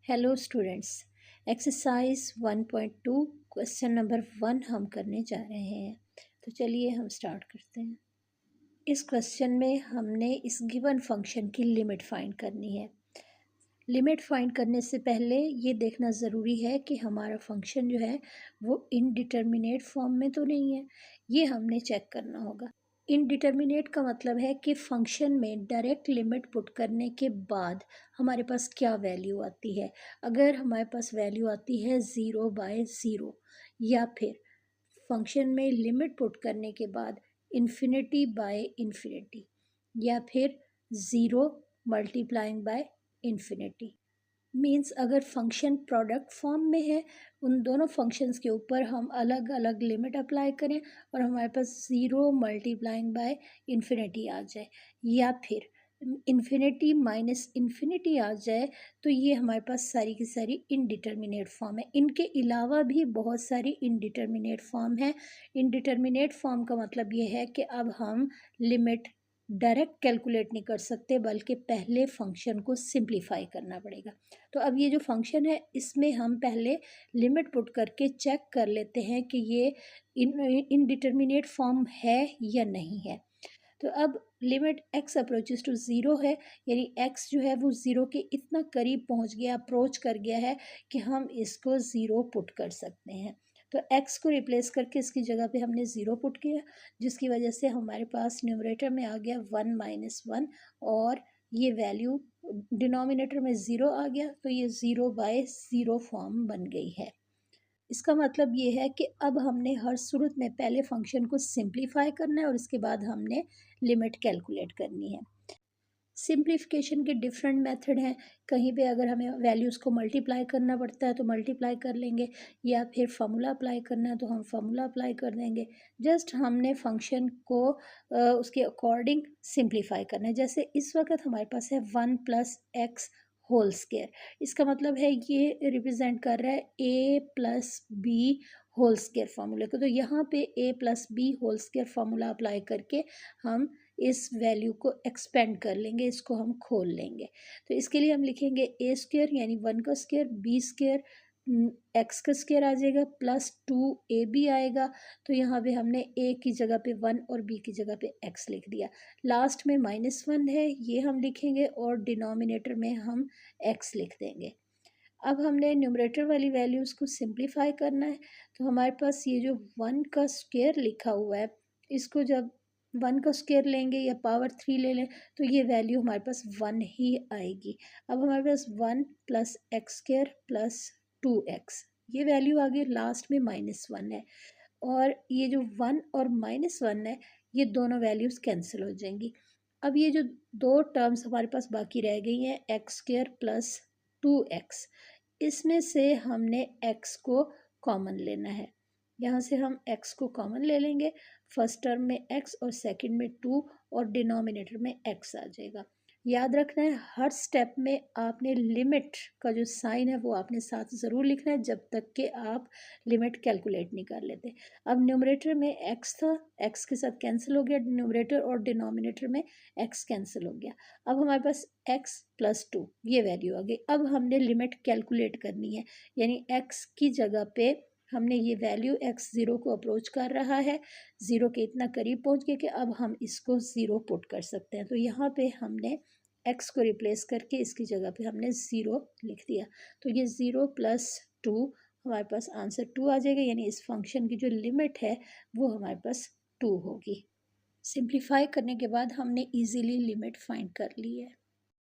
Hello students, exercise 1.2 question number 1 हम करने जा रहे हैं। तो चलिए हम स्टार्ट करते हैं। इस क्वेश्चन में हमने इस गिवन फंक्शन की लिमिट फाइंड करनी है। लिमिट फाइंड करने से पहले ये देखना ज़रूरी है कि हमारा फंक्शन जो है वो इनडिटर्मिनेट फॉर्म में तो नहीं है। ये हमने चेक करना होगा। इनडिटर्मिनेट का मतलब है कि फंक्शन में डायरेक्ट लिमिट पुट करने के बाद हमारे पास क्या वैल्यू आती है। अगर हमारे पास वैल्यू आती है 0/0 या फिर फंक्शन में लिमिट पुट करने के बाद ∞/∞ या फिर 0 मल्टीप्लाइंग बाय इन्फिनिटी। मीन्स अगर फंक्शन प्रोडक्ट फॉर्म में है, उन दोनों फंक्शंस के ऊपर हम अलग अलग लिमिट अप्लाई करें और हमारे पास 0 मल्टीप्लाइंग बाय इन्फिनिटी आ जाए या फिर इन्फिनिटी माइनस इन्फिनिटी आ जाए, तो ये हमारे पास सारी की सारी इनडिटर्मिनेट फॉर्म है। इनके अलावा भी बहुत सारी इनडिटर्मिनेट फॉर्म है। इनडिटर्मिनेट फॉर्म का मतलब ये है कि अब हम लिमिट डायरेक्ट कैलकुलेट नहीं कर सकते, बल्कि पहले फंक्शन को सिंप्लीफाई करना पड़ेगा। तो अब ये जो फंक्शन है इसमें हम पहले लिमिट पुट करके चेक कर लेते हैं कि ये इनडिटर्मिनेट फॉर्म है या नहीं है। तो अब limit x approaches to zero है, यानी x जो है वो ज़ीरो के इतना करीब पहुंच गया, अप्रोच कर गया है कि हम इसको ज़ीरो पुट कर सकते हैं। तो x को रिप्लेस करके इसकी जगह पे हमने ज़ीरो पुट किया, जिसकी वजह से हमारे पास न्यूमरेटर में आ गया 1 - 1 और ये वैल्यू डिनोमिनेटर में ज़ीरो आ गया, तो ये 0/0 फॉर्म बन गई है। इसका मतलब ये है कि अब हमने हर सूरत में पहले फंक्शन को सिंप्लीफाई करना है और इसके बाद हमने लिमिट कैलकुलेट करनी है। सिंप्लीफिकेशन के डिफरेंट मेथड हैं। कहीं पे अगर हमें वैल्यूज़ को मल्टीप्लाई करना पड़ता है तो मल्टीप्लाई कर लेंगे, या फिर फार्मूला अप्लाई करना है तो हम फार्मूला अप्लाई कर देंगे। जस्ट हमने फंक्शन को उसके अकॉर्डिंग सिंप्लीफाई करना है। जैसे इस वक्त हमारे पास है 1 + x होल स्क्वायर। इसका मतलब है ये रिप्रेजेंट कर रहा है a + b होल स्क्वायर फार्मूले को। तो यहाँ पे a + b whole square formula apply करके हम इस वैल्यू को एक्सपेंड कर लेंगे, इसको हम खोल लेंगे। तो इसके लिए हम लिखेंगे a स्क्वायर यानी 1 का स्क्वायर, b स्क्वायर x का स्क्वायर आ जाएगा, +2ab आएगा। तो यहाँ पे हमने a की जगह पे 1 और b की जगह पे x लिख दिया। लास्ट में -1 है, ये हम लिखेंगे और डिनोमिनेटर में हम x लिख देंगे। अब हमने न्यूमरेटर वाली वैल्यूज़ को सिंप्लीफाई करना है। तो हमारे पास ये जो 1 का स्क्वायर लिखा हुआ है, इसको जब 1 का स्क्वायर लेंगे या पावर 3 ले लें तो ये वैल्यू हमारे पास 1 ही आएगी। अब हमारे पास 1 + x² + 2x, ये वैल्यू आ गई। लास्ट में -1 है और ये जो 1 और -1 है, ये दोनों वैल्यूज़ कैंसिल हो जाएंगी। अब ये जो दो टर्म्स हमारे पास बाकी रह गई हैं, x² + 2x, इसमें से हमने x को कॉमन लेना है। यहाँ से हम x को कॉमन ले लेंगे। फर्स्ट टर्म में x और सेकंड में 2 और डिनोमिनेटर में x आ जाएगा। याद रखना है हर स्टेप में आपने लिमिट का जो साइन है वो आपने साथ ज़रूर लिखना है, जब तक कि आप लिमिट कैलकुलेट नहीं कर लेते। अब न्यूमरेटर में x था, x के साथ कैंसिल हो गया न्यूमरेटर, और डिनोमिनेटर में x कैंसिल हो गया। अब हमारे पास x + 2 ये वैल्यू आ गई। अब हमने लिमिट कैलकुलेट करनी है, यानी x की जगह पे हमने ये वैल्यू x 0 को अप्रोच कर रहा है, 0 के इतना करीब पहुंच गया कि अब हम इसको 0 पुट कर सकते हैं। तो यहाँ पे हमने x को रिप्लेस करके इसकी जगह पे हमने 0 लिख दिया। तो ये 0 + 2 हमारे पास आंसर 2 आ जाएगा, यानी इस फंक्शन की जो लिमिट है वो हमारे पास 2 होगी। सिंप्लीफाई करने के बाद हमने इजीली लिमिट फाइंड कर ली है।